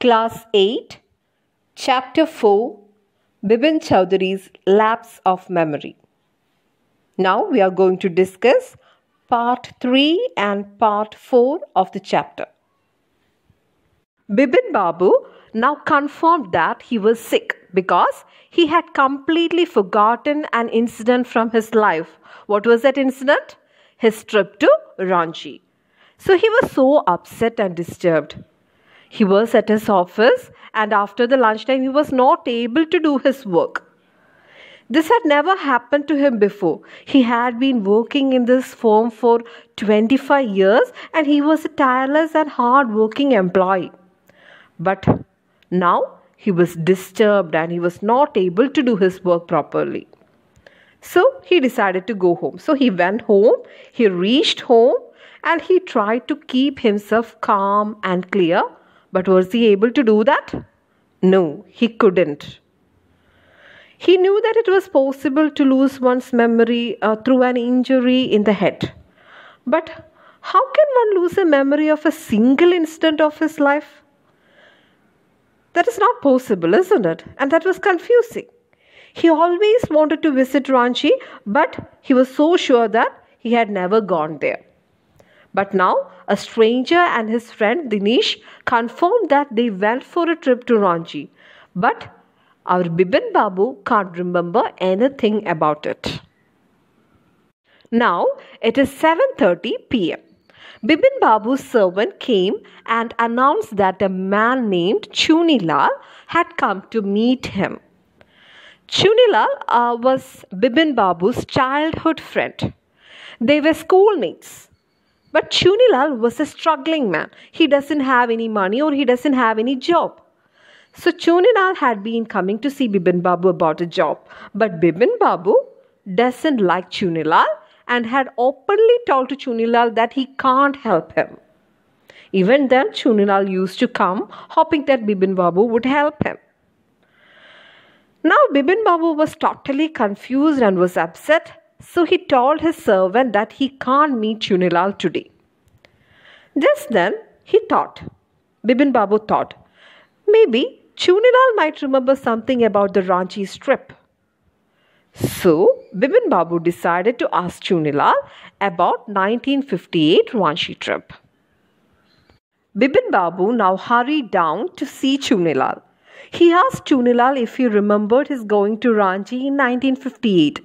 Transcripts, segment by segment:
Class 8, Chapter 4, Bepin Choudhury's Lapse of Memory. Now we are going to discuss Part 3 and Part 4 of the chapter. Bepin Babu now confirmed that he was sick because he had completely forgotten an incident from his life. What was that incident? His trip to Ranchi. So he was so upset and disturbed. He was at his office and after the lunchtime he was not able to do his work. This had never happened to him before. He had been working in this firm for 25 years and he was a tireless and hard-working employee. But now he was disturbed and he was not able to do his work properly. So he decided to go home. So he went home, he reached home and he tried to keep himself calm and clear. But was he able to do that? No, he couldn't. He knew that it was possible to lose one's memory through an injury in the head. But how can one lose a memory of a single instant of his life? That is not possible, isn't it? And that was confusing. He always wanted to visit Ranchi, but he was so sure that he had never gone there. But now, a stranger and his friend Dinesh confirmed that they went for a trip to Ranchi. But our Bepin Babu can't remember anything about it. Now, it is 7:30 p.m. Bepin Babu's servant came and announced that a man named Choudhury had come to meet him. Choudhury was Bepin Babu's childhood friend. They were schoolmates. But Choudhury was a struggling man. He doesn't have any money or he doesn't have any job. So Choudhury had been coming to see Bepin Babu about a job. But Bepin Babu doesn't like Choudhury and had openly told to Choudhury that he can't help him. Even then, Choudhury used to come hoping that Bepin Babu would help him. Now Bepin Babu was totally confused and was upset. So he told his servant that he can't meet Choudhury today. Just then Bepin Babu thought, maybe Choudhury might remember something about the Ranchi trip. So Bepin Babu decided to ask Choudhury about 1958 Ranchi trip. Bepin Babu now hurried down to see Choudhury. He asked Choudhury if he remembered his going to Ranchi in 1958.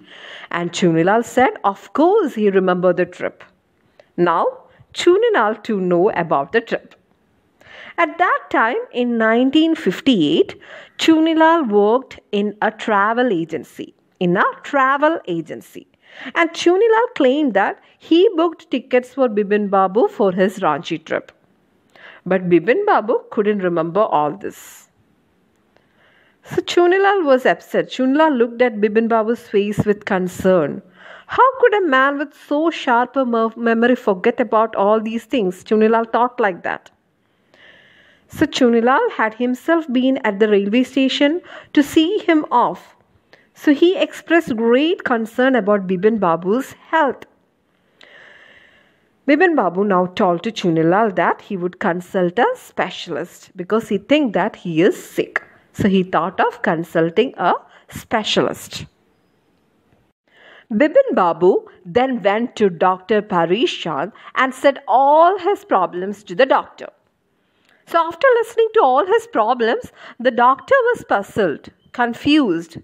And Choudhury said, of course he remembered the trip. Now, Choudhury to know about the trip. At that time, in 1958, Choudhury worked in a travel agency. And Choudhury claimed that he booked tickets for Bepin Babu for his Ranchi trip. But Bepin Babu couldn't remember all this. So Choudhury was upset. Choudhury looked at Bepin Babu's face with concern. How could a man with so sharp a memory forget about all these things? Choudhury thought like that. So Choudhury had himself been at the railway station to see him off. So he expressed great concern about Bepin Babu's health. Bepin Babu now told to Choudhury that he would consult a specialist because he thinks that he is sick. So he thought of consulting a specialist. Bepin Babu then went to Dr. Parishan and said all his problems to the doctor. So after listening to all his problems, the doctor was puzzled, confused.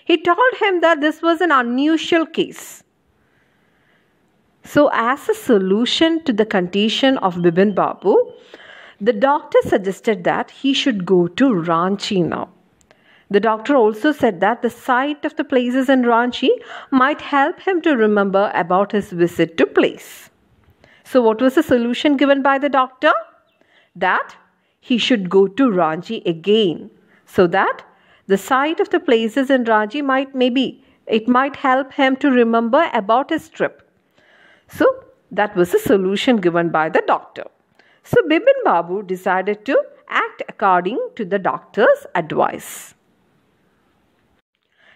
He told him that this was an unusual case. So as a solution to the condition of Bepin Babu, the doctor suggested that he should go to Ranchi now. The doctor also said that the sight of the places in Ranchi might help him to remember about his visit to place. So what was the solution given by the doctor? That he should go to Ranchi again, so that the sight of the places in Ranchi might help him to remember about his trip. So that was the solution given by the doctor. So Bepin Babu decided to act according to the doctor's advice.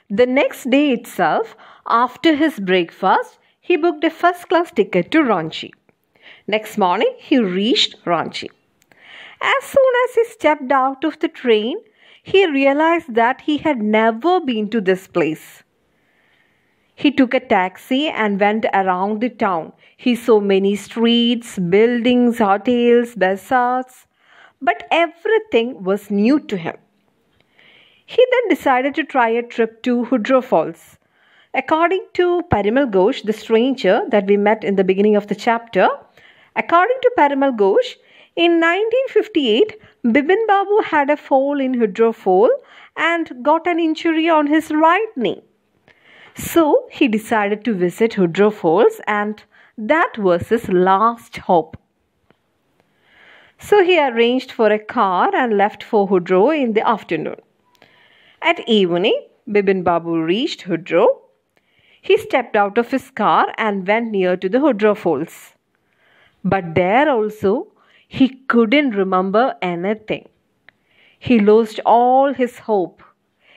The next day itself, after his breakfast, he booked a first-class ticket to Ranchi. Next morning, he reached Ranchi. As soon as he stepped out of the train, he realized that he had never been to this place. He took a taxi and went around the town. He saw many streets, buildings, hotels, bazaars, but everything was new to him. He then decided to try a trip to Choudhury Falls. According to Parimal Ghosh, the stranger that we met in the beginning of the chapter, according to Parimal Ghosh, in 1958, Bepin Babu had a fall in Choudhury Fall and got an injury on his right knee. So he decided to visit Choudhury Falls, and that was his last hope. So he arranged for a car and left for Choudhury in the afternoon. At evening, Bepin Babu reached Choudhury. He stepped out of his car and went near to the Choudhury Falls. But there also, he couldn't remember anything. He lost all his hope.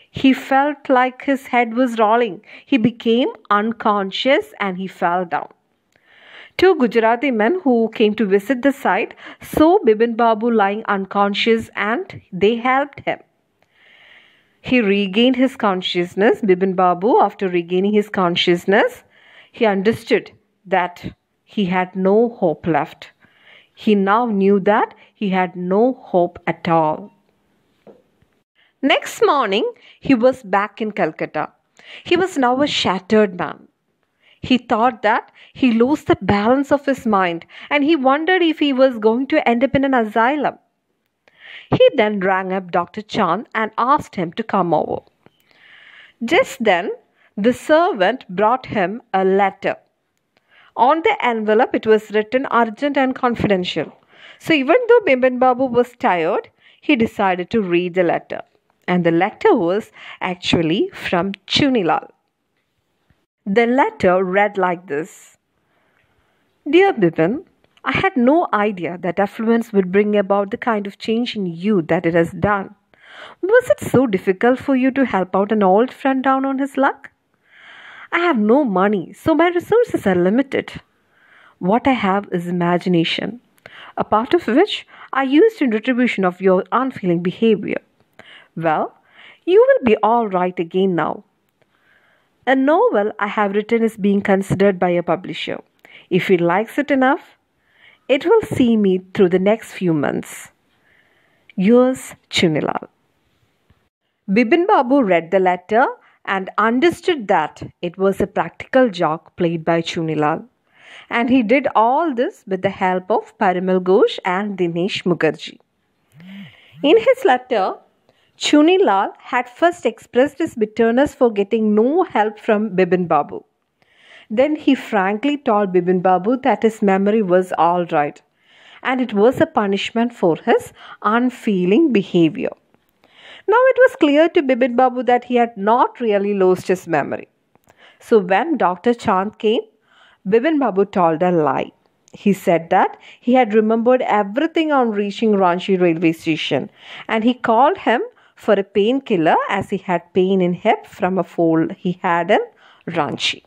He felt like his head was rolling. He became unconscious and he fell down. Two Gujarati men who came to visit the site saw Bepin Babu lying unconscious and they helped him. He regained his consciousness. Bepin Babu, after regaining his consciousness, he understood that he had no hope left. He now knew that he had no hope at all. Next morning, he was back in Calcutta. He was now a shattered man. He thought that he lost the balance of his mind and he wondered if he was going to end up in an asylum. He then rang up Dr. Chand and asked him to come over. Just then, the servant brought him a letter. On the envelope, it was written urgent and confidential. So even though Bepin Babu was tired, he decided to read the letter. And the letter was actually from Chunilal. The letter read like this. Dear Bepin, I had no idea that affluence would bring about the kind of change in you that it has done. Was it so difficult for you to help out an old friend down on his luck? I have no money, so my resources are limited. What I have is imagination, a part of which I used in retribution of your unfeeling behavior. Well, you will be all right again now. A novel I have written is being considered by a publisher. If he likes it enough, it will see me through the next few months. Yours, Chunilal. Bepin Babu read the letter and understood that it was a practical joke played by Chunilal. And he did all this with the help of Parimal Ghosh and Dinesh Mukherjee. In his letter, Chunilal had first expressed his bitterness for getting no help from Bepin Babu. Then he frankly told Bepin Babu that his memory was all right and it was a punishment for his unfeeling behavior. Now it was clear to Bepin Babu that he had not really lost his memory. So when Dr. Chand came, Bepin Babu told a lie. He said that he had remembered everything on reaching Ranchi railway station and he called him for a painkiller as he had pain in hip from a fall he had in Ranchi.